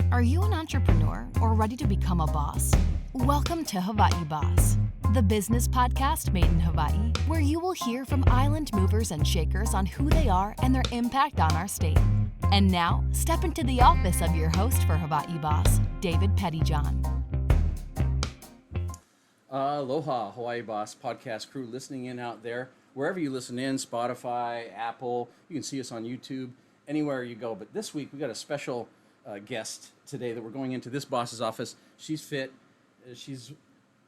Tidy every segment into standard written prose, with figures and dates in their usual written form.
Are you an entrepreneur or ready to become a boss? Welcome to Hawaii Boss, the business podcast made in Hawaii, where you will hear from island movers and shakers on who they are and their impact on our state. And now, step into the office of your host for Hawaii Boss, David Pettijohn. Aloha, Hawaii Boss podcast crew listening in out there. Wherever you listen in, Spotify, Apple, you can see us on YouTube, anywhere you go. But this week, we got a special guest today that we're going into this boss's office. She's fit. She's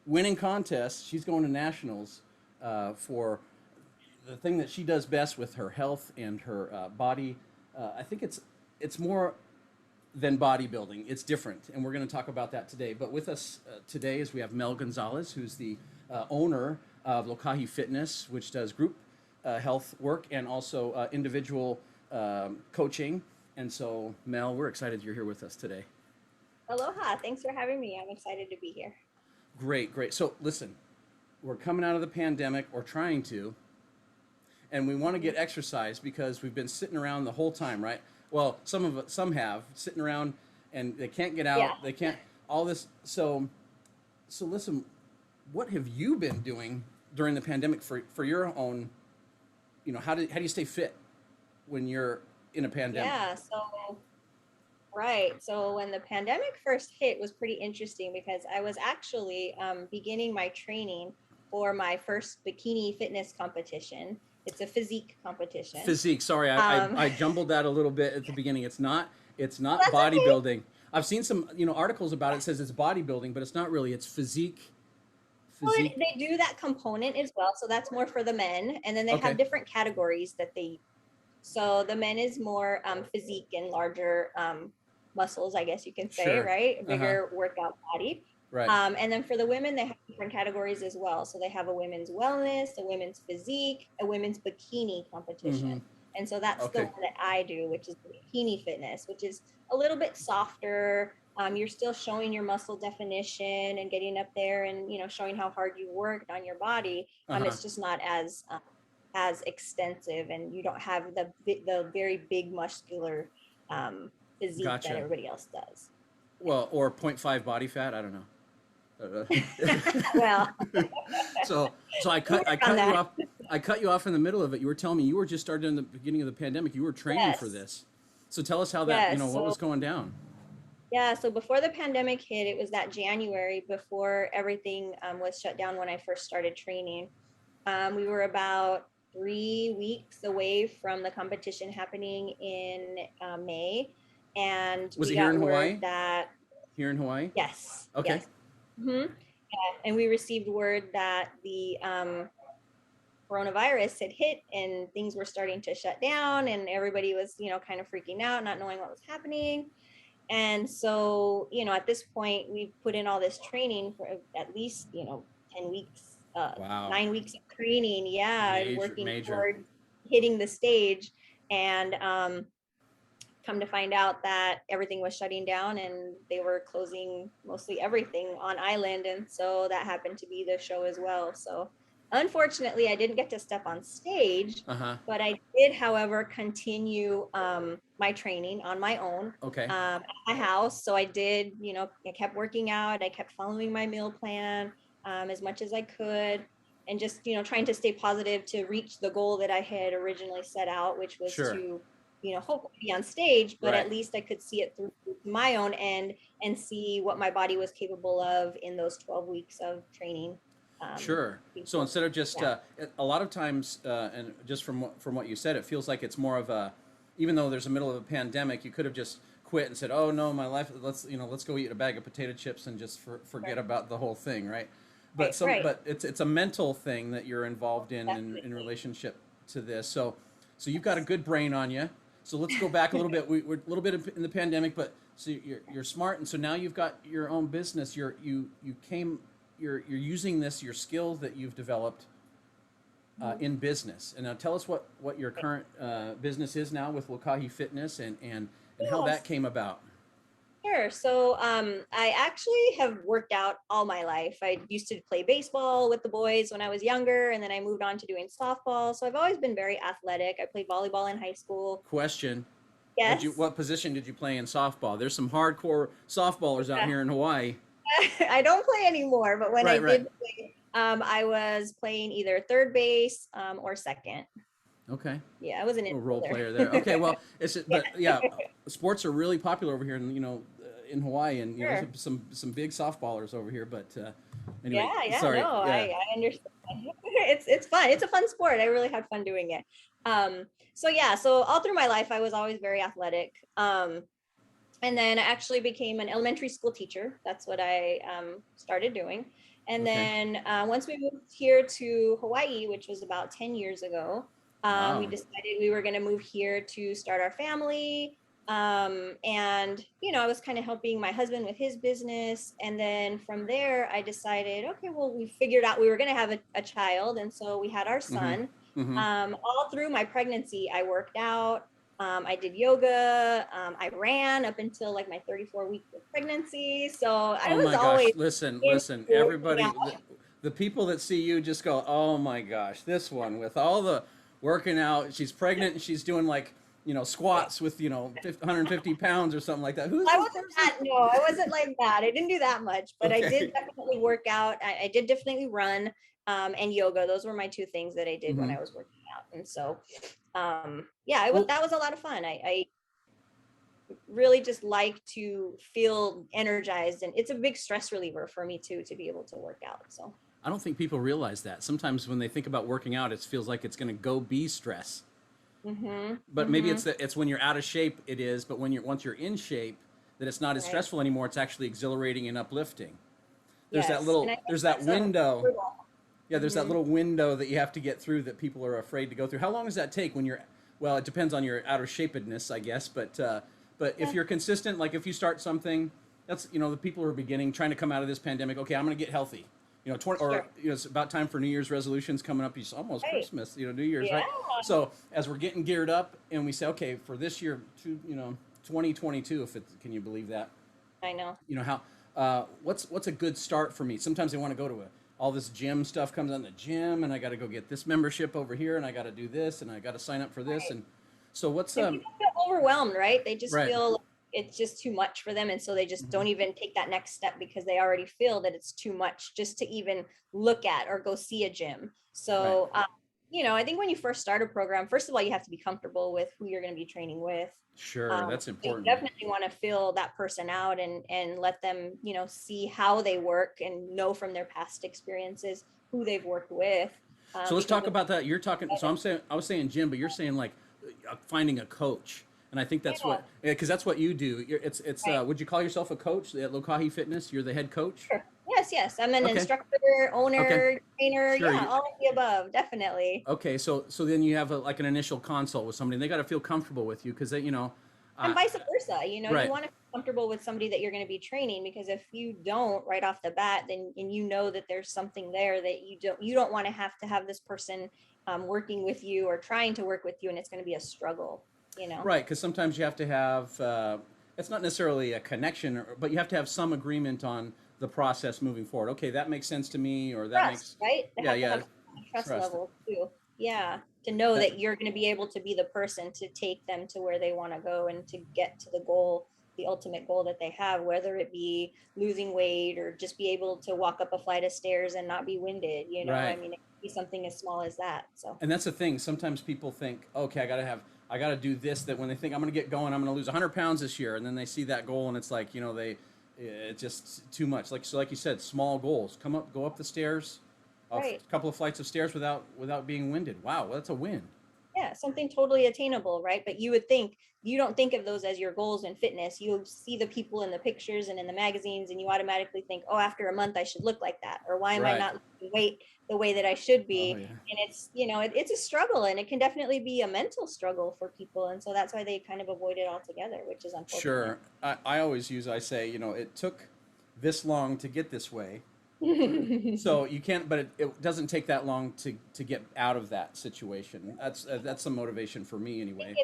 winning contests. She's going to nationals for the thing that she does best with her health and her body. I think it's more than bodybuilding. It's different, and we're going to talk about that today. But with us today is we have Mel Gonzalez, who's the owner of Lokahi Fitness, which does group health work and also individual coaching. And so, Mel, we're excited you're here with us today. Aloha. Thanks for having me. I'm excited to be here. Great. So, listen, we're coming out of the pandemic, or trying to, and we want to get exercise because we've been sitting around the whole time, right? Well, some have sitting around and they can't get out. Yeah. They can't all this. So listen, what have you been doing during the pandemic for your own? You know, how do you stay fit when you're in a pandemic? Yeah. So when the pandemic first hit, it was pretty interesting because I was actually beginning my training for my first bikini fitness competition. It's a physique competition. Physique. Sorry, I jumbled that a little bit at the beginning. It's not bodybuilding. Okay. I've seen some articles about it. It says it's bodybuilding, but it's not really. It's physique. Well, they do that component as well. So that's more for the men, and then they have different categories that they. So the men is more physique and larger muscles, I guess you can say, sure. Right? Bigger workout body. Right. And then for the women, they have different categories as well. So they have a women's wellness, a women's physique, a women's bikini competition. Mm-hmm. And so that's the one that I do, which is the bikini fitness, which is a little bit softer. You're still showing your muscle definition and getting up there and, showing how hard you worked on your body. It's just not as extensive, and you don't have the very big muscular physique that everybody else does. Well, or 0.5 body fat. I don't know. Well, so I cut you off. I cut you off in the middle of it. You were telling me you were just started in the beginning of the pandemic. You were training for this. So tell us how that, what was going down. Yeah. So before the pandemic hit, it was that January before everything was shut down when I first started training. We were about 3 weeks away from the competition happening in May. And was we it here got in Hawaii? That here in Hawaii? Yes. Okay. Yes. Mm-hmm. Yeah. And we received word that the coronavirus had hit and things were starting to shut down, and everybody was, kind of freaking out, not knowing what was happening. And so, at this point, we've put in all this training for at least, 10 weeks, wow. 9 weeks of training. Yeah. Working toward hitting the stage. And, come to find out that everything was shutting down and they were closing mostly everything on island. And so that happened to be the show as well. So unfortunately, I didn't get to step on stage, but I did, however, continue my training on my own at my house. So I did, I kept working out. I kept following my meal plan as much as I could, and just, trying to stay positive to reach the goal that I had originally set out, which was to hopefully be on stage, but at least I could see it through my own end and see what my body was capable of in those 12 weeks of training. Sure. So instead of just a lot of times, and just from what you said, it feels like it's more of a, even though there's a middle of a pandemic, you could have just quit and said, "Oh no, my life. Let's go eat a bag of potato chips and just forget about the whole thing," right? But but it's a mental thing that you're involved in relationship to this. So you've got a good brain on you. So let's go back a little bit. We're a little bit in the pandemic, but so you're smart, and so now you've got your own business. You're using your skills that you've developed in business. And now tell us what your current business is now with Lokahi Fitness and how that came about. Sure. So I actually have worked out all my life. I used to play baseball with the boys when I was younger, and then I moved on to doing softball. So I've always been very athletic. I played volleyball in high school. Question. Yes. What position did you play in softball? There's some hardcore softballers out here in Hawaii. I don't play anymore, but when I Right. did play, I was playing either third base or second. Okay. Yeah, I was an A role infielder. player there. Okay, well, but yeah, sports are really popular over here, in Hawaii, and Sure. there's some big softballers over here. But anyway, Yeah, sorry. no, Yeah. I understand. It's fun. It's a fun sport. I really had fun doing it. So all through my life, I was always very athletic. And then I actually became an elementary school teacher. That's what I started doing. And Okay. then once we moved here to Hawaii, which was about 10 years ago, Wow. we decided we were going to move here to start our family. And, I was kind of helping my husband with his business. And then from there, I decided, okay, well, we figured out we were going to have a child. And so we had our son. All through my pregnancy, I worked out. I did yoga. I ran up until like my 34 weeks of pregnancy. So I was always. Listen, everybody, the people that see you just go, oh my gosh, this one with all the working out. She's pregnant and she's doing like, squats with, 150 pounds or something like that. I wasn't like that. I didn't do that much, but Okay. I did definitely work out. I did definitely run and yoga. Those were my two things that I did when I was working out. And so, that was a lot of fun. I really just like to feel energized, and it's a big stress reliever for me too, to be able to work out. So I don't think people realize that. Sometimes when they think about working out, it feels like it's going to go be stress. But maybe it's when you're out of shape, it is. But once you're in shape, that it's not as stressful anymore. It's actually exhilarating and uplifting. There's that window. Yeah, there's that little window that you have to get through that people are afraid to go through. How long does that take when you're? Well, it depends on your out of shapedness, I guess. But if you're consistent, like if you start something, that's the people who are beginning, trying to come out of this pandemic. Okay, I'm going to get healthy. It's about time for New Year's resolutions coming up. It's almost Christmas, New Year's, right? So as we're getting geared up, and we say, okay, for this year, 2022, can you believe that? I know. What's a good start for me? Sometimes they want to go to all this gym stuff comes on the gym, and I got to go get this membership over here, and I got to do this, and I got to sign up for this, and so what's people feel overwhelmed, right? They just feel like it's just too much for them, and so they just don't even take that next step because they already feel that it's too much just to even look at or go see a gym. So I think when you first start a program, first of all, you have to be comfortable with who you're going to be training with. Sure, that's important. You definitely want to fill that person out and let them, see how they work and know from their past experiences who they've worked with. So let's talk about that. You're talking. So I was saying gym, but you're saying like finding a coach, and I think that's because that's what you do. It's would you call yourself a coach at Lokahi Fitness? You're the head coach. Sure. Yes. I'm an instructor, owner, trainer. Sure. Yeah, all of the above, definitely. Okay, so then you have an initial consult with somebody, and they got to feel comfortable with you because they, and vice versa. You want to feel comfortable with somebody that you're going to be training, because if you don't right off the bat, then and that there's something there that you don't want to have this person working with you or trying to work with you, and it's going to be a struggle. Right, because sometimes you have to have it's not necessarily a connection, but you have to have some agreement on the process moving forward. Okay, that makes sense to me, or that makes right. Trust level too. Yeah, to know that you're going to be able to be the person to take them to where they want to go and to get to the goal, the ultimate goal that they have, whether it be losing weight or just be able to walk up a flight of stairs and not be winded. Right. I mean, it could be something as small as that. So. And that's the thing. Sometimes people think, okay, I got to do this. That when they think I'm going to get going, I'm going to lose 100 pounds this year, and then they see that goal, and it's like it's just too much. Like you said, small goals. Go up the stairs, a couple of flights of stairs without being winded. Wow, that's a win. Yeah, something totally attainable, right? But you don't think of those as your goals in fitness. You see the people in the pictures and in the magazines, and you automatically think, oh, after a month I should look like that, or why am I not losing weight the way that I should be? And it's it's a struggle, and it can definitely be a mental struggle for people, and so that's why they kind of avoid it altogether, which is unfortunate. Sure. I say it took this long to get this way. So you can't, but it doesn't take that long to get out of that situation. That's some motivation for me anyway.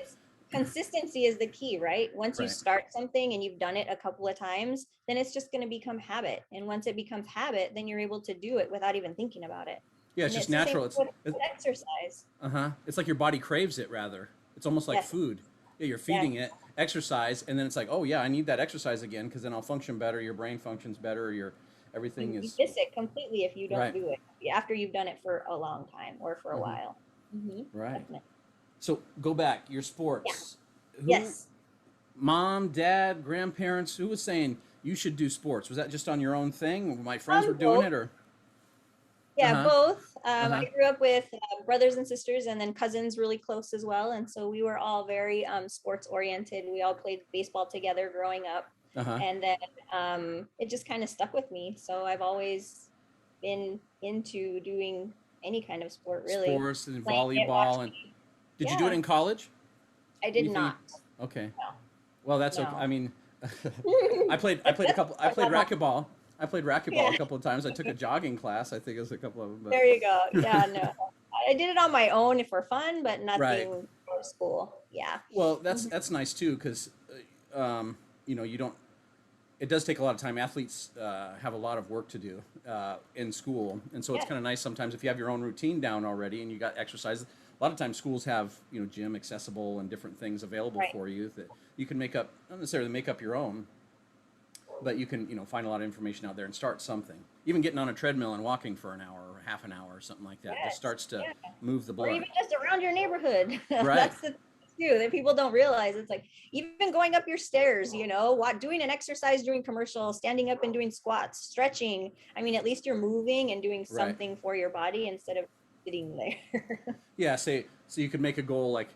Consistency is the key, right? Once you start something and you've done it a couple of times, then it's just going to become habit. And once it becomes habit, then you're able to do it without even thinking about it. Yeah, it's just natural. It's exercise. It's like your body craves it, rather. It's almost like food. Yeah, you're feeding it exercise, and then it's like, oh yeah, I need that exercise again because then I'll function better. Your brain functions better. Your everything You is miss it completely if you don't right. do it after you've done it for a long time or for a Hmm. while. Right. Definitely. So go back your Yeah. sports. Who, Yes. mom, dad, grandparents, who was saying you should do sports? Was that just on your own thing? My friends were doing Both. it, or uh Yeah, huh, both. uh huh. I grew up with brothers and sisters, and then cousins really close as well. And so we were all very sports oriented. We all played baseball together growing up, Uh-huh. and then it just kind of stuck with me. So I've always been into doing any kind of sport, really, Sports and playing it, volleyball. And watching. did you do it Yeah, in college? I did Anything? not. Okay. Well, that's okay. I No, mean, I That's played a couple. I a played level. racquetball. I played racquetball Yeah, a couple of times. I took a jogging class. I think it was a couple of them. there you go. Yeah, no, I did it on my own for fun, but Right. nothing for school. Yeah. Well, that's Mhm. that's nice too because, you don't. It does take a lot of time. Athletes have a lot of work to do in school, and so it's Yeah. kind of nice sometimes if you have your own routine down already and you got exercise. A lot of times schools have gym accessible and different things available Right. for you that you can make up, not necessarily make up your own, but you can find a lot of information out there and start something. Even getting on a treadmill and walking for an hour or half an hour or something like that just Yes. starts to Yeah. move the Or blood. even just around your neighborhood. Right. That's the thing too that people don't realize. It's like even going up your stairs, doing an exercise during commercial, standing up and doing squats, stretching. I mean, at least you're moving and doing Right. something for your body instead of sitting there. Yeah. Say so you could make a goal like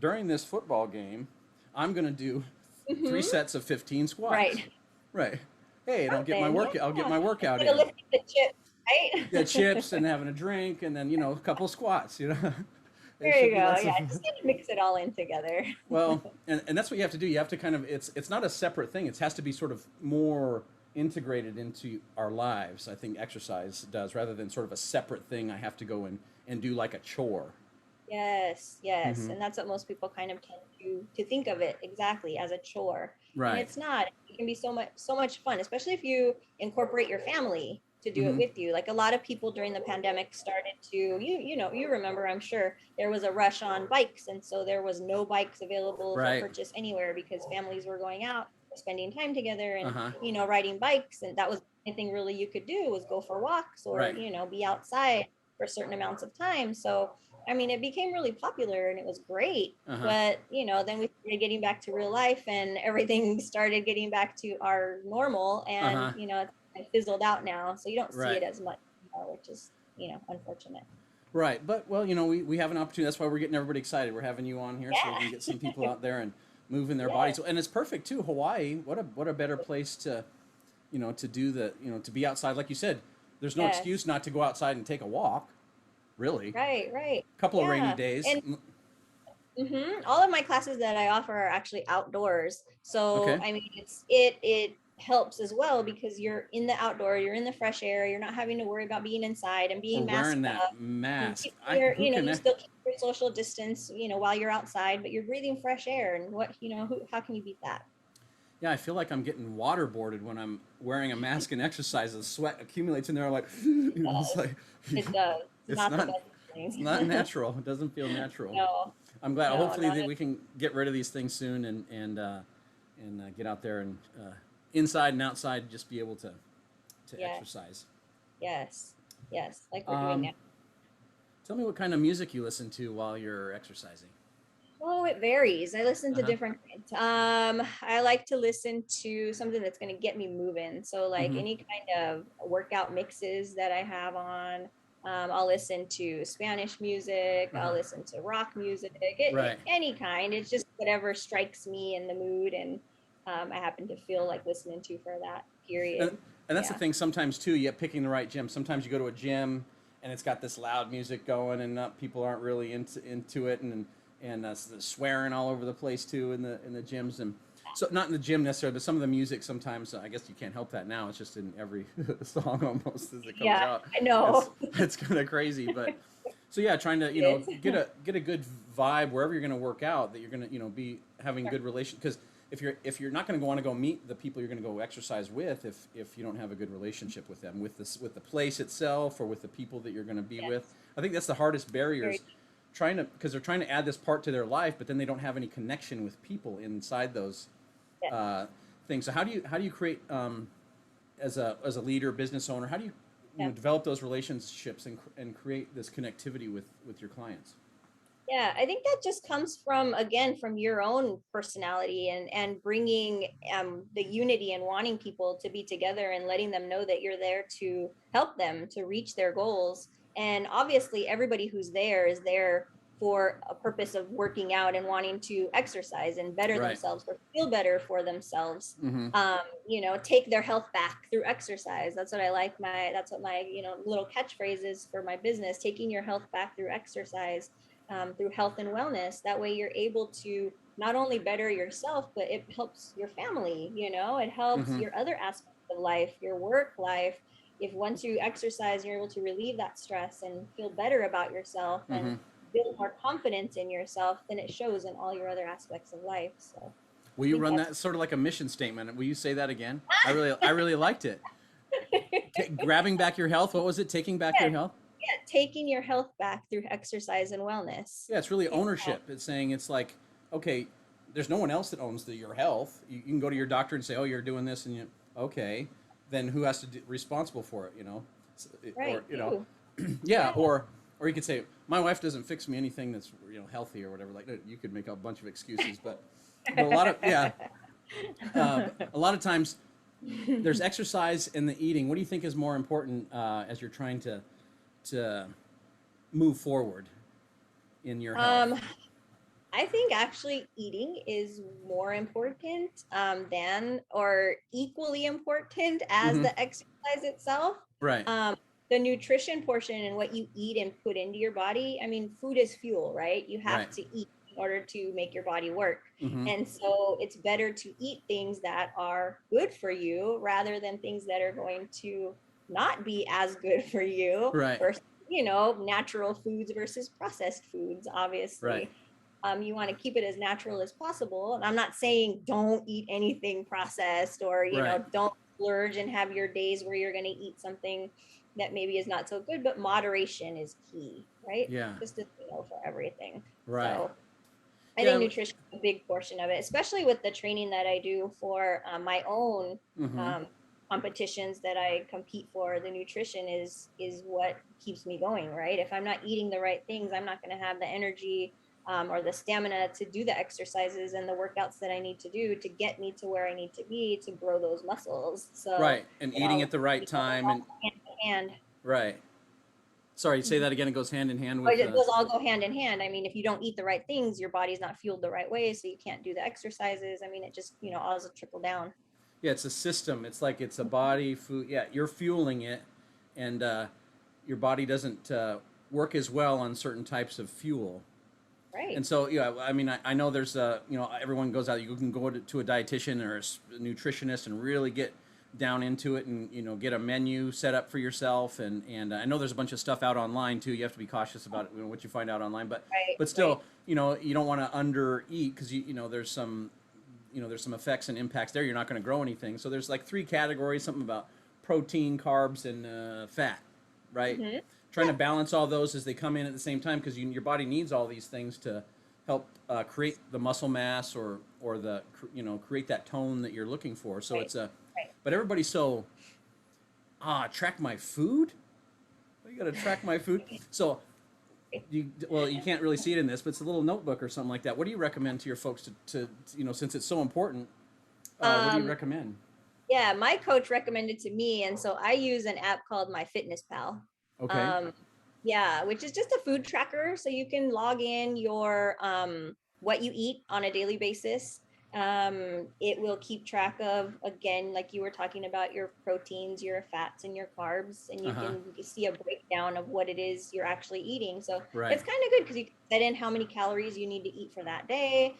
during this football game, I'm gonna do three Hmm. sets of 15 squats. Right. Right. Hey, and Something. I'll get Yeah. my workout Instead of in. lifting the chip, Yeah, right? chips and having a drink and then a couple squats. It There should you be go. less Yeah. of Just kind of mix it all in together. well, and that's what you have to do. You have to kind of it's not a separate thing. It has to be sort of more integrated into our lives. I think exercise does rather than sort of a separate thing I have to go and do like a chore. Yes, yes. Hmm. And that's what most people kind of tend to think of it exactly as a chore. And Right. it's not. It can be so much fun, especially if you incorporate your family to do it Hmm. with you. Like a lot of people during the pandemic started to you remember, I'm sure there was a rush on bikes, and so there was no bikes available for Right. purchase anywhere because families were going out, spending time together and Uh-huh. riding bikes, and that was the only thing really you could do was go for walks or Right. be outside for certain amounts of time. So I mean, it became really popular and it was great. Uh-huh. But, then we started getting back to real life and everything started getting back to our normal. And, Uh-huh. it's kind of fizzled out now. So you don't see Right. it as much, which is, unfortunate. Right. But well, we have an opportunity. That's why we're getting everybody excited. We're having you on here so we Yeah. can get some people out there and moving their Yeah. bodies. And it's perfect too. Hawaii, what a better place to to do to be outside. Like you said, there's no Yes. excuse not to go outside and take a walk. Really. Right. Right. Couple of rainy Yeah. days. And all of my classes that I offer are actually outdoors. So Okay. I mean, it helps as well because you're in the outdoor, you're in the fresh air, you're not having to worry about being inside and Or being wearing masked that up. And mask. Who you can still keep your social distance, while you're outside, but you're breathing fresh air. And how can you beat that? Yeah, I feel like I'm getting waterboarded when I'm wearing a mask and exercise. The sweat accumulates in there. I'm like, It it's does. like It does. It's it's not the not best it's thing. not natural. It doesn't feel natural. No, I'm glad. no, Hopefully not that at we can get rid of these things soon and get out there and inside and outside just be able to Yeah. exercise. Yes. Yes. Like we're doing Um, now. tell me what kind of music you listen to while you're exercising. Oh, it varies. I listen to Uh-huh. different kinds. I like to listen to something that's going to get me moving. So like Mm-hmm. any kind of workout mixes that I have on. I'll listen to Spanish music. I'll Uh-huh. listen to rock music, Right. any kind. It's just whatever strikes me in the mood and I happen to feel like listening to for that And, period. and that's the Yeah. thing. Sometimes too, you have picking the right gym. Sometimes you go to a gym and it's got this loud music going, and people aren't really into it, and swearing all over the place too in the gyms. And so not in the gym necessarily, but some of the music sometimes. I guess you can't help that now. It's just in every song almost as it comes Yeah, out. I know. It's kind of crazy, but so yeah, trying to It is. get a good vibe wherever you're going to work out, that you're going to be having good relation, because if you're not going to want to go meet the people you're going to go exercise with if you don't have a good relationship with them, with the place itself or with the people that you're going to be Yes. with. I think that's the hardest barriers, Very because they're trying to add this part to their life, but then they don't have any connection with people inside those things. So how do you create, as a leader, business owner, how do you develop those relationships and create this connectivity with your clients? Yeah, I think that just comes from your own personality and bringing the unity and wanting people to be together and letting them know that you're there to help them to reach their goals. And obviously, everybody who's there is there for a purpose of working out and wanting to exercise and better themselves or feel better for themselves. Take their health back through exercise. That's what I like. That's what my little catchphrase is for my business: taking your health back through exercise. Through health and wellness. That way you're able to not only better yourself, but it helps your family, it helps your other aspects of life, your work life. If once you exercise, you're able to relieve that stress and feel better about yourself and build more confidence in yourself, then it shows in all your other aspects of life. So will you run that sort of like a mission statement? Will you say that again? I really liked it. Grabbing back your health. What was it? Taking back your health? Yeah, taking your health back through exercise and wellness. Yeah, it's really ownership. It's saying, it's like, okay, there's no one else that owns your health. You can go to your doctor and say, oh, you're doing this, and okay, then who has to be responsible for it? Right. Or yeah, or you could say, my wife doesn't fix me anything that's healthy or whatever. Like, you could make a bunch of excuses, but a lot of times there's exercise and the eating. What do you think is more important as you're trying to move forward in your health? I think actually eating is more important than, or equally important as the exercise itself. Right. The nutrition portion and what you eat and put into your body. I mean, food is fuel, right? You have to eat in order to make your body work. And so it's better to eat things that are good for you rather than things that are going to not be as good for you. Right. Versus, natural foods versus processed foods, obviously. Right. You want to keep it as natural as possible. And I'm not saying don't eat anything processed or, don't splurge and have your days where you're going to eat something that maybe is not so good, but moderation is key, right? Yeah. Just for everything. Right. So I think nutrition is a big portion of it, especially with the training that I do for my own competitions that I compete for. The nutrition is what keeps me going, right? If I'm not eating the right things, I'm not going to have the energy or the stamina to do the exercises and the workouts that I need to do to get me to where I need to be to grow those muscles. So and eating at the right time and hand. Right. Sorry, say that again. It goes hand in hand with. It does all go hand in hand. I mean, if you don't eat the right things, your body's not fueled the right way, so you can't do the exercises. I mean, it just all does trickle down. Yeah, it's a system. It's like it's a body food. Yeah, you're fueling it, and your body doesn't work as well on certain types of fuel. Right. And so, I mean, I know there's everyone goes out. You can go to a dietitian or a nutritionist and really get down into it and get a menu set up for yourself. And I know there's a bunch of stuff out online too. You have to be cautious about what you find out online. But still, you don't want to under eat because there's some effects and impacts there. You're not going to grow anything. So there's like 3 categories: something about protein, carbs, and fat. Right. Trying to balance all those as they come in at the same time, because your body needs all these things to help create the muscle mass or the create that tone that you're looking for. So it's but everybody's so track my food. You got to track my food. So you can't really see it in this, but it's a little notebook or something like that. What do you recommend to your folks to since it's so important? What do you recommend? Yeah, my coach recommended to me, and so I use an app called My Fitness Pal. Okay. Which is just a food tracker, so you can log in your what you eat on a daily basis. It will keep track of, again, like you were talking about, your proteins, your fats, and your carbs, and you can see a breakdown of what it is you're actually eating. So it's kind of good because you can set in how many calories you need to eat for that day.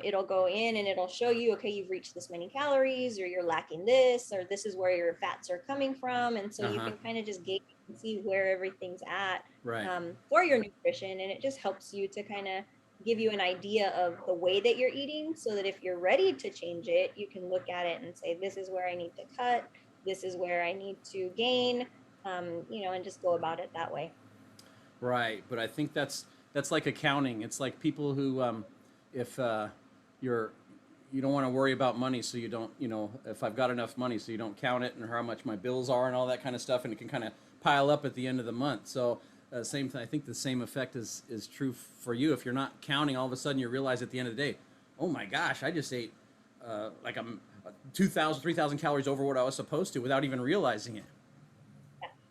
It'll go in and it'll show you, okay, you've reached this many calories, or you're lacking this, or this is where your fats are coming from. And so you can kind of just gauge and see where everything's at for your nutrition. And it just helps you to kind of give you an idea of the way that you're eating, so that if you're ready to change it, you can look at it and say, this is where I need to cut, this is where I need to gain, and just go about it that way. Right. But I think that's That's like accounting. It's like people who, if you don't want to worry about money, so you don't, if I've got enough money, so you don't count it and how much my bills are and all that kind of stuff, and it can kind of pile up at the end of the month. So same thing. I think the same effect is true for you. If you're not counting, all of a sudden you realize at the end of the day, oh my gosh, I just ate like I'm 2,000, 3,000 calories over what I was supposed to without even realizing it.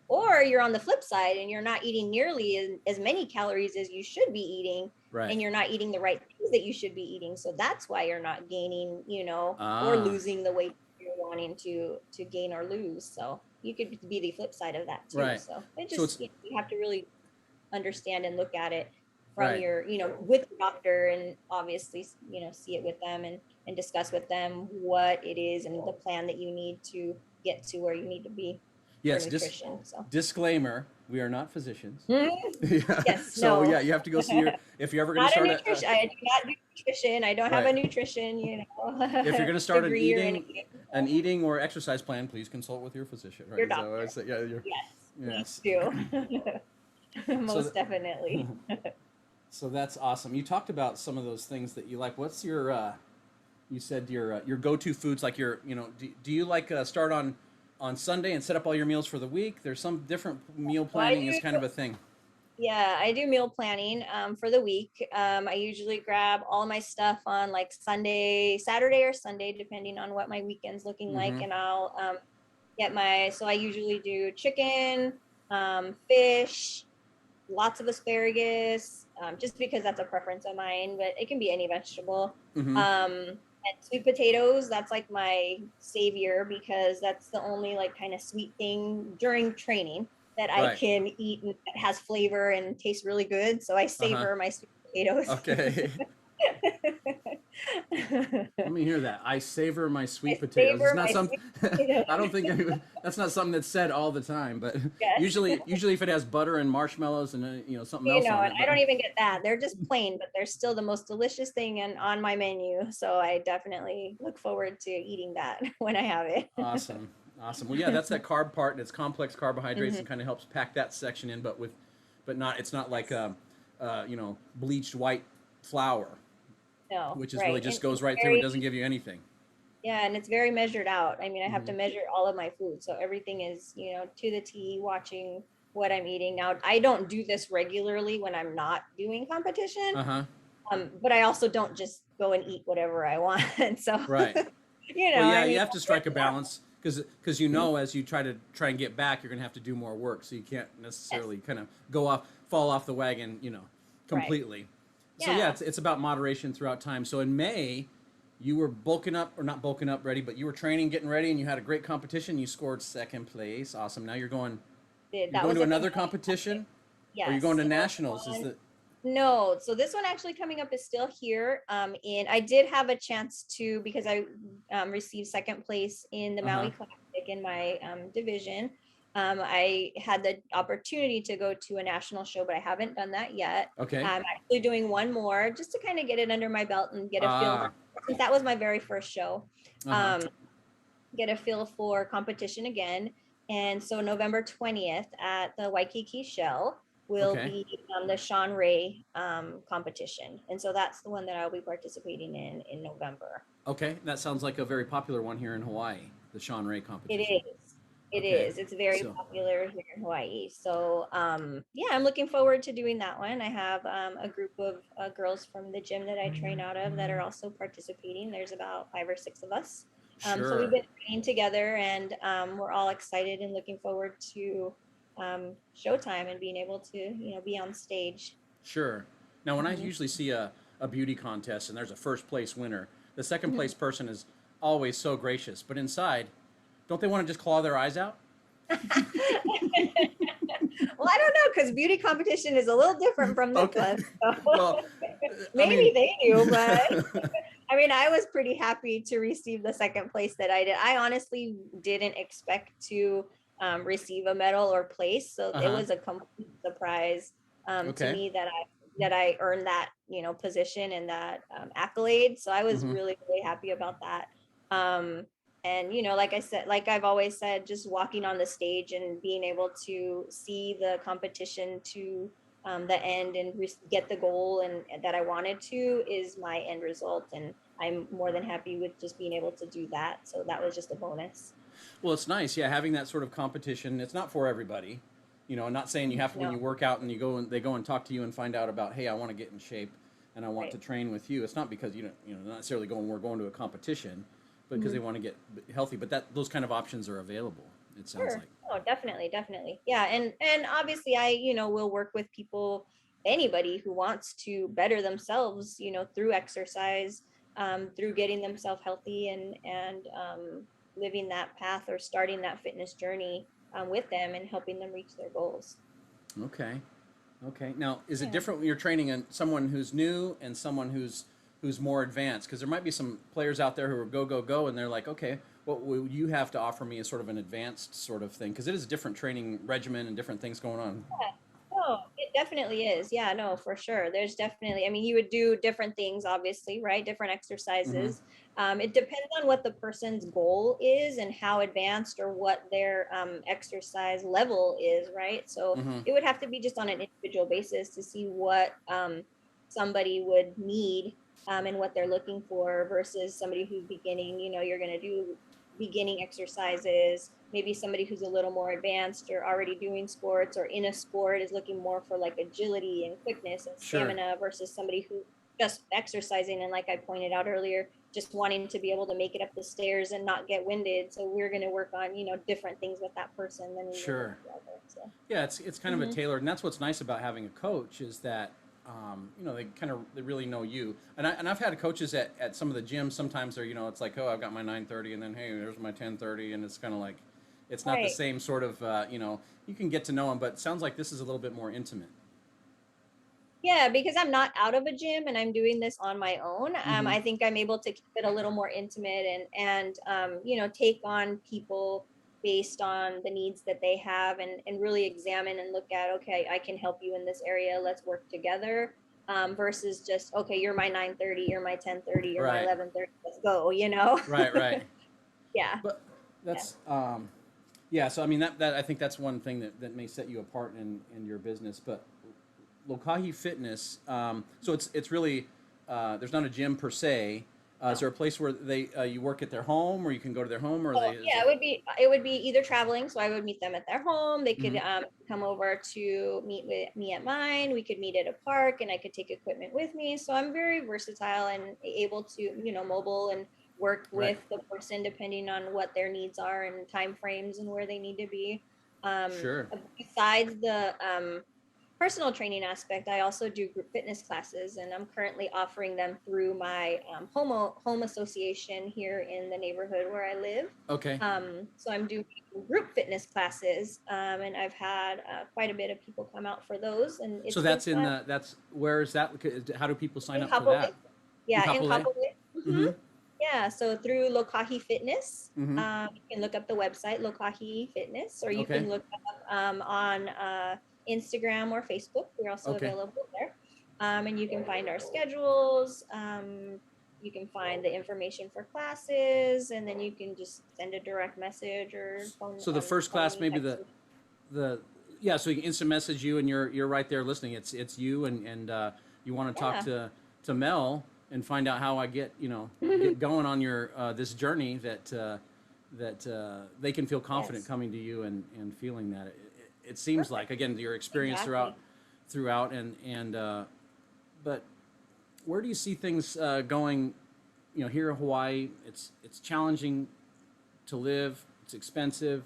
Or you're on the flip side and you're not eating nearly as many calories as you should be eating, Right. and you're not eating the right things that you should be eating. So that's why you're not gaining, or losing the weight you're wanting to gain or lose. So you could be the flip side of that too. Right. So it just, you have to really understand and look at it from right. your, with the doctor, and obviously, see it with them and discuss with them what it is and the plan that you need to get to where you need to be. Yes, disclaimer, we are not physicians. Yeah. Yes, so no. you have to go see if you're ever going to start I do not do nutrition. I don't have a nutrition, If you're going to start an eating or exercise plan, please consult with your physician. Right? Your doctor. So, yes. Please do. Most definitely. So that's awesome. You talked about some of those things that you like. What's your, you said your go-to foods, like do you like start on Sunday and set up all your meals for the week? There's some different meal planning is kind of a thing. Yeah, I do meal planning for the week. I usually grab all my stuff on like Saturday or Sunday, depending on what my weekend's looking like. And I'll so I usually do chicken, fish, lots of asparagus, just because that's a preference of mine, but it can be any vegetable. And sweet potatoes, that's like my savior, because that's the only like kind of sweet thing during training that I can eat and that has flavor and tastes really good. So I savor my sweet potatoes. Okay. Let me hear that. I savor my sweet potatoes. It's not something. I don't think that's not something that's said all the time, but usually if it has butter and marshmallows and something else. And I don't even get that. They're just plain, but they're still the most delicious thing on my menu. So I definitely look forward to eating that when I have it. Awesome. Well, yeah, that's that carb part, and it's complex carbohydrates and kind of helps pack that section in, but it's not like bleached white flour. No, which is really just goes right through. It doesn't give you anything. Yeah, and it's very measured out. I mean, I have to measure all of my food, so everything is to the T, watching what I'm eating. Now, I don't do this regularly when I'm not doing competition, but I also don't just go and eat whatever I want. So right, you have to strike a balance, because as you try and get back, you're gonna have to do more work, so you can't necessarily kind of fall off the wagon, completely. Right. So it's about moderation throughout time. So in May, you were not bulking up ready, but you were training, getting ready, and you had a great competition. You scored second place. Awesome. Now you're going to another competition? Yes. Or you're going to nationals? No. So this one actually coming up is still here. I did have a chance to, because I received second place in the Maui Classic in my division. I had the opportunity to go to a national show, but I haven't done that yet. Okay. I'm actually doing one more just to kind of get it under my belt and get a feel, since that was my very first show, get a feel for competition again. And so November 20th at the Waikiki Shell will be the Sean Ray competition. And so that's the one that I'll be participating in November. Okay. That sounds like a very popular one here in Hawaii, the Sean Ray competition. It is. It is. It's very popular here in Hawaii. So, I'm looking forward to doing that one. I have a group of girls from the gym that I train out of that are also participating. There's about 5 or 6 of us. So we've been training together, and we're all excited and looking forward to showtime and being able to, be on stage. Sure. Now, when I usually see a beauty contest and there's a first place winner, the second place person is always so gracious, but inside, don't they want to just claw their eyes out? Well, I don't know, because beauty competition is a little different from this one. So well, maybe they do, but I was pretty happy to receive the second place that I did. I honestly didn't expect to receive a medal or place, so it was a complete surprise to me that I earned that position and that accolade. So I was really, really happy about that. And, like I said, like I've always said, just walking on the stage and being able to see the competition to the end and get the goal and that I wanted to is my end result. And I'm more than happy with just being able to do that. So that was just a bonus. Well, it's nice, yeah, having that sort of competition. It's not for everybody, I'm not saying you have to, when you work out and they go and talk to you and find out about, hey, I want to get in shape and I want to train with you. It's not because not necessarily we're going to a competition, but because they want to get healthy. But those kind of options are available. It sounds like. Oh, definitely, definitely, yeah. And obviously, I will work with people, anybody who wants to better themselves, through exercise, through getting themselves healthy and living that path or starting that fitness journey with them and helping them reach their goals. Okay. Now, is it different when you're training someone who's new and someone who's more advanced? Because there might be some players out there who are go, and they're like, okay, what will you have to offer me as sort of an advanced sort of thing? Because it is a different training regimen and different things going on. Yeah. No, it definitely is. Yeah, no, for sure. There's definitely, I mean, you would do different things, obviously, right? Different exercises. It depends on what the person's goal is and how advanced or what their exercise level is, right? So it would have to be just on an individual basis to see what somebody would need and what they're looking for versus somebody who's beginning. You're going to do beginning exercises. Maybe somebody who's a little more advanced or already doing sports or in a sport is looking more for like agility and quickness and stamina versus somebody who just exercising and, like I pointed out earlier, just wanting to be able to make it up the stairs and not get winded. So we're going to work on different things with that person than we sure. So. Yeah, it's kind of a tailored, and that's what's nice about having a coach is that they really know you. And I've had coaches at some of the gyms. Sometimes they're it's like, oh, I've got my 9:30, and then hey, there's my 10:30, and it's kind of like it's not the same sort of you can get to know them, but it sounds like this is a little bit more intimate. Yeah, because I'm not out of a gym and I'm doing this on my own. I think I'm able to keep it a little more intimate and take on people based on the needs that they have and really examine and look at, okay, I can help you in this area. Let's work together. Versus just, okay, you're my 9:30, you're my 10:30, you're my 11:30. Let's go, Right. Yeah. But that's so I mean that I think that's one thing that may set you apart in your business. But Lokahi Fitness, so it's really there's not a gym per se. Is there a place where you work at their home, or you can go to their home, or it would be either traveling, so I would meet them at their home. They could come over to meet with me at mine. We could meet at a park, and I could take equipment with me. So I'm very versatile and able to mobile and work with the person depending on what their needs are and time frames and where they need to be. Sure. Besides the personal training aspect, I also do group fitness classes, and I'm currently offering them through my home association here in the neighborhood where I live. Okay. So I'm doing group fitness classes, and I've had quite a bit of people come out for those. And it's so that's where is that? How do people sign up for that? Yeah, in Kapolei. Yeah, so through Lokahi Fitness, you can look up the website Lokahi Fitness, or you can look up on Instagram or Facebook. We're also available there. And you can find our schedules. You can find the information for classes, and then you can just send a direct message or phone. So the first class, maybe so you can instant message you, and you're right there listening. It's you, and you want to talk to Mel and find out how I get going on your this journey that they can feel confident coming to you and feeling that. It seems like, again, your experience throughout and but where do you see things going? Here in Hawaii, it's challenging to live. It's expensive,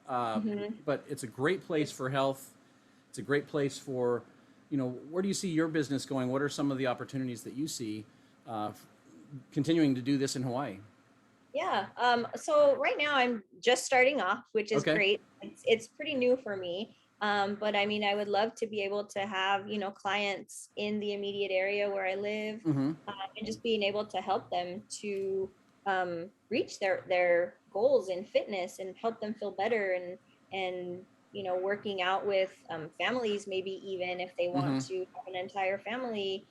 but it's a great place for health. It's a great place for, where do you see your business going? What are some of the opportunities that you see continuing to do this in Hawaii? Yeah. So right now I'm just starting off, which is great. It's pretty new for me. But I mean, I would love to be able to have, clients in the immediate area where I live, and just being able to help them to reach their goals in fitness and help them feel better and working out with families, maybe even if they want to have an entire family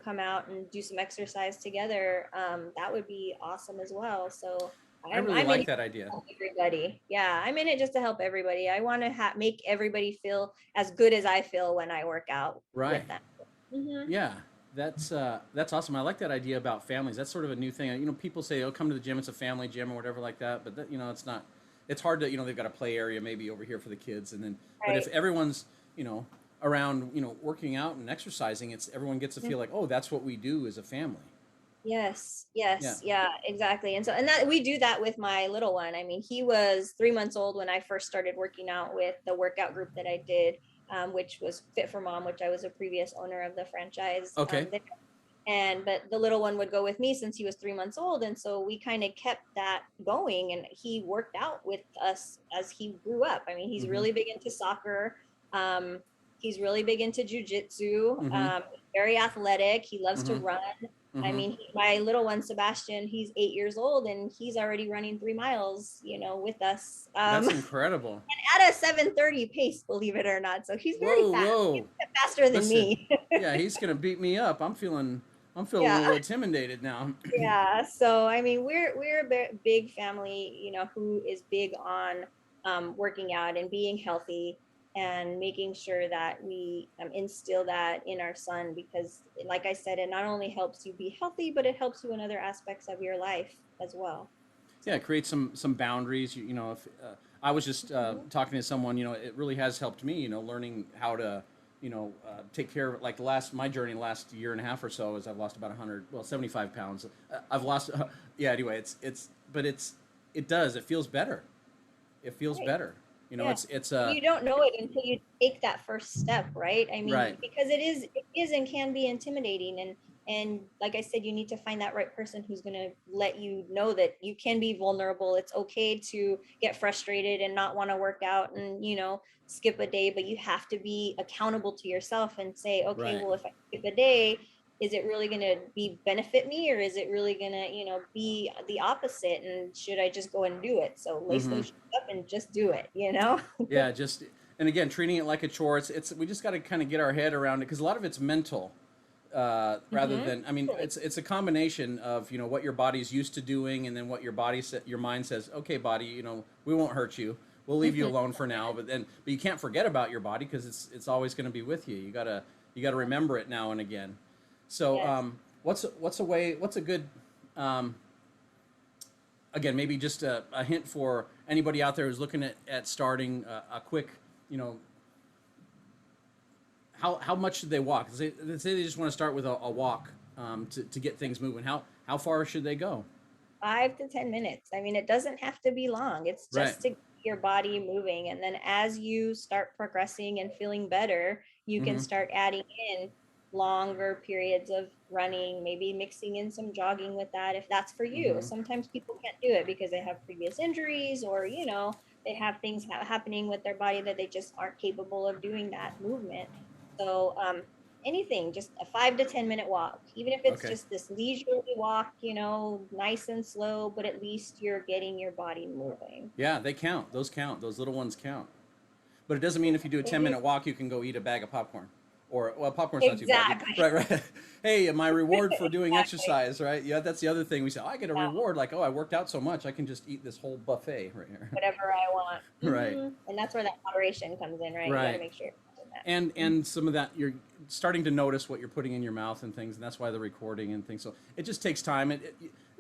come out and do some exercise together. That would be awesome as well. So I really like that idea. Everybody. Yeah, I'm in it just to help everybody. I want to make everybody feel as good as I feel when I work out Right. with them. Mm-hmm. Yeah, that's awesome. I like that idea about families. That's sort of a new thing. You know, people say, "Oh, come to the gym. It's a family gym or whatever like that." But that, you know, it's not. It's hard to, you know, they've got a play area maybe over here for the kids, and then. But if everyone's, you know, around, you know, working out and exercising, it's everyone gets to feel like, oh, that's what we do as a family. Yes, yeah, exactly. And so, and that we do that with my little one. I mean, he was 3 months old when I first started working out with the workout group that I did, which was Fit for Mom, which I was a previous owner of the franchise. Okay. But the little one would go with me since he was 3 months old, and so we kind of kept that going. And he worked out with us as he grew up. I mean, he's really big into soccer. He's really big into jujitsu. Very athletic. He loves to run. I mean, my little one, Sebastian, he's 8 years old and he's already running 3 miles, you know, with us. That's incredible. And at a 7:30 pace, believe it or not. So he's very fast. Whoa. He's faster than me. Yeah, he's gonna beat me up. I'm feeling a little intimidated now. Yeah. So I mean, we're a big family, you know, who is big on working out and being healthy, and making sure that we instill that in our son, because like I said, it not only helps you be healthy, but it helps you in other aspects of your life as well. Yeah, create some boundaries. You know, if I was just talking to someone, you know, it really has helped me, you know, learning how to, you know, take care of, like my journey the last year and a half or so is I've lost about 75 pounds. I've lost, anyway, it feels better. It feels better. You know, it's you don't know it until you take that first step, right? I mean, because it is and can be intimidating, and like I said, you need to find that right person who's going to let you know that you can be vulnerable. It's okay to get frustrated and not want to work out and, you know, skip a day, but you have to be accountable to yourself and say, okay, well, if I skip a day, is it really going to benefit me, or is it really going to, you know, be the opposite? And should I just go and do it? So lace those shoes up and just do it, you know? Yeah. And again, treating it like a chore. We just got to kind of get our head around it, because a lot of it's mental, rather than, I mean, it's a combination of, you know, what your body's used to doing, and then what your mind says, okay, body, you know, we won't hurt you. We'll leave you alone for now. But you can't forget about your body, because it's always going to be with you. You gotta remember it now and again. So, what's a good, again, maybe just a hint for anybody out there who's looking at starting a quick, you know, how much should they walk? Say they just want to start with a walk to get things moving. How far should they go? 5 to 10 minutes. I mean, it doesn't have to be long. It's just to get your body moving. And then as you start progressing and feeling better, you can start adding in longer periods of running, maybe mixing in some jogging with that, if that's for you. Sometimes people can't do it because they have previous injuries, or, you know, they have things happening with their body that they just aren't capable of doing that movement. So anything, just a 5 to 10 minute walk, even if it's just this leisurely walk, you know, nice and slow, but at least you're getting your body moving. Yeah, they count. Those little ones count. But it doesn't mean if you do a 10-minute walk, you can go eat a bag of popcorn. Or, well, popcorn's not too bad. Right. Hey, my reward for doing exercise, right? Yeah, that's the other thing. We say, I get a reward. Like, I worked out so much, I can just eat this whole buffet right here. Whatever I want. Right. And that's where that moderation comes in, right? You gotta make sure you're doing that. And some of that, you're starting to notice what you're putting in your mouth and things, and that's why the recording and things. So it just takes time.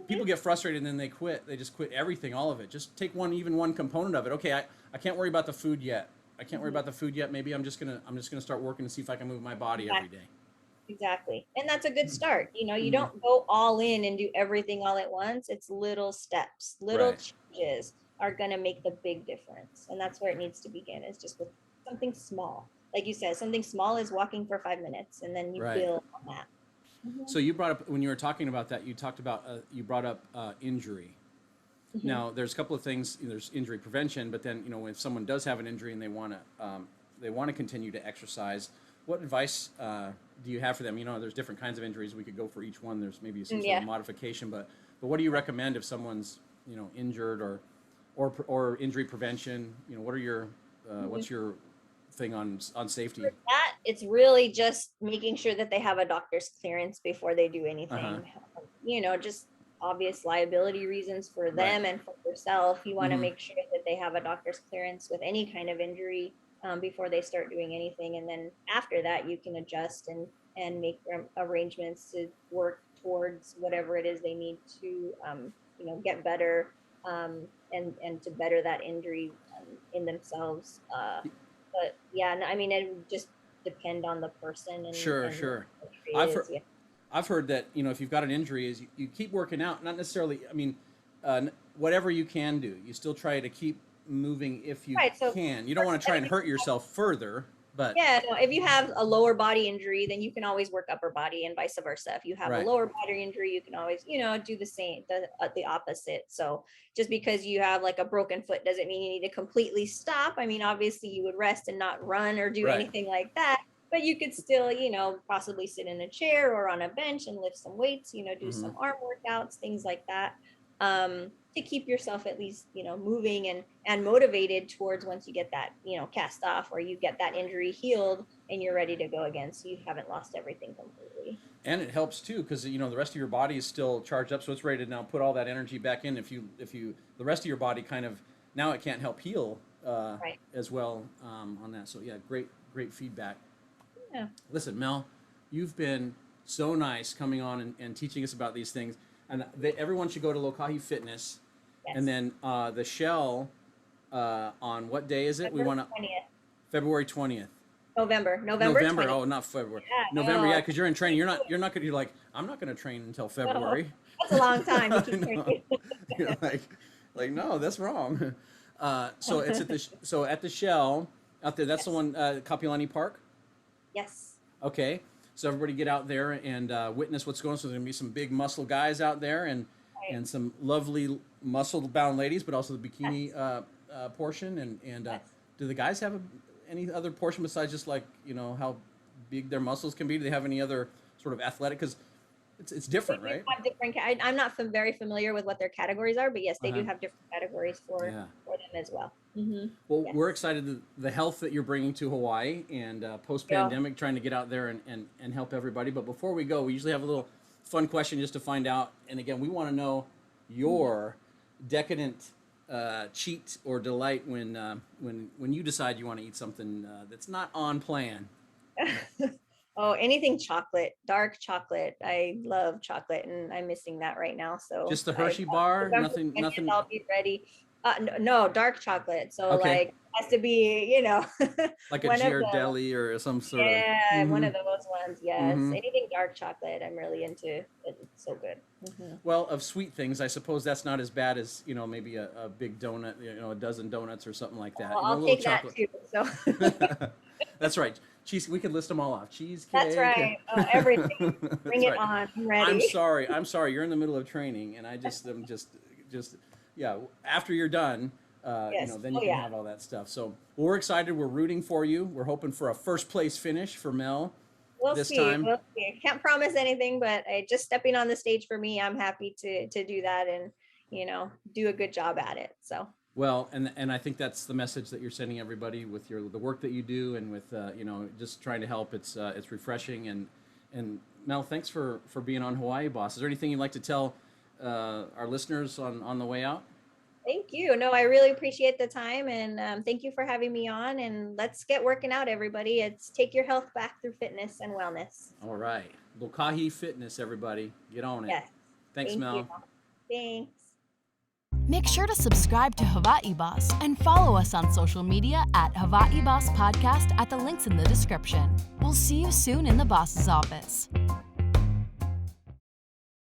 People get frustrated and then they quit. They just quit everything, all of it. Just take one component of it. Okay, I can't worry about the food yet. Maybe I'm just gonna start working to see if I can move my body every day. Exactly. And that's a good start. You know, you don't go all in and do everything all at once. It's little steps, little changes are going to make the big difference. And that's where it needs to begin, is just with something small. Like you said, something small is walking for 5 minutes, and then you build on that. So you brought up, when you were talking about that, you brought up injury. Now, there's a couple of things. There's injury prevention, but then, you know, if someone does have an injury and they want to continue to exercise, what advice do you have for them? You know, there's different kinds of injuries. We could go for each one. There's maybe some sort of modification, but what do you recommend if someone's, you know, injured or injury prevention? You know, what are your what's your thing on safety? For that, it's really just making sure that they have a doctor's clearance before they do anything. You know, just obvious liability reasons for them and for yourself. You want to make sure that they have a doctor's clearance with any kind of injury before they start doing anything. And then after that, you can adjust and make arrangements to work towards whatever it is they need to, get better and to better that injury in themselves. But yeah, I mean, it would just depend on the person. And Sure. I've heard that, if you've got an injury, is you keep working out, not necessarily, whatever you can do, you still try to keep moving if you can. You don't want to try and hurt yourself further, but if you have a lower body injury, then you can always work upper body, and vice versa. If you have a lower body injury, you can always, do the same, the opposite. So just because you have like a broken foot doesn't mean you need to completely stop. I mean, obviously you would rest and not run or do anything like that, but you could still, possibly sit in a chair or on a bench and lift some weights, do some arm workouts, things like that. To keep yourself at least, moving and motivated towards once you get that, cast off, or you get that injury healed and you're ready to go again. So you haven't lost everything completely. And it helps too, because, the rest of your body is still charged up. So it's ready to now put all that energy back in. If the rest of your body kind of, now it can't help heal as well on that. So yeah, great feedback. Yeah. Listen, Mel, you've been so nice coming on and teaching us about these things. And everyone should go to Lokahi Fitness. Yes. And then the Shell on what day is it? February 20th. November. Oh, not February. Yeah, November, yeah, because you're in training. You're not going to be like, I'm not going to train until February. No, that's a long time to keep training. You're like, no, that's wrong. So it's at the Shell out there. That's the one, Kapilani Park. Yes. Okay. So everybody get out there and witness what's going on. So there's going to be some big muscle guys out there and some lovely muscle-bound ladies, but also the bikini portion. And do the guys have any other portion besides just like, how big their muscles can be? Do they have any other sort of athletic? Because it's different, right? I'm not very familiar with what their categories are, but yes, they do have different categories for them as well. Mm-hmm. Well, we're excited the health that you're bringing to Hawaii and post-pandemic, trying to get out there and help everybody. But before we go, we usually have a little fun question just to find out. And again, we want to know your decadent cheat or delight when you decide you want to eat something that's not on plan. Oh, anything chocolate, dark chocolate. I love chocolate, and I'm missing that right now. So just the Hershey bar, nothing. I'll be ready. No, dark chocolate. So like has to be, like a Ghirardelli or some sort of. Yeah, one of those ones. Yes, anything dark chocolate, I'm really into. It's so good. Mm-hmm. Well, of sweet things, I suppose that's not as bad as maybe a big donut, a dozen donuts or something like that. Well, I'll take chocolate. That too. So. That's right. Cheese. We could list them all off. Cheesecake. That's right. Oh, everything. Bring it on. I'm ready. I'm sorry. You're in the middle of training, and I just am just after you're done, then you can have all that stuff. So we're excited. We're rooting for you. We're hoping for a first place finish for Mel. We'll see. Can't promise anything, but just stepping on the stage for me, I'm happy to do that and do a good job at it. So. Well, and I think that's the message that you're sending everybody with the work that you do and with just trying to help. It's refreshing and Mel, thanks for being on Hawaii Boss. Is there anything you'd like to tell our listeners on the way out? Thank you. No, I really appreciate the time and thank you for having me on. And let's get working out, everybody. It's take your health back through fitness and wellness. All right, Lokahi Fitness, everybody, get on it. Yes. Thanks, Mel. You. Thanks. Make sure to subscribe to Hawaii Boss and follow us on social media at Hawaii Boss Podcast at the links in the description. We'll see you soon in the boss's office.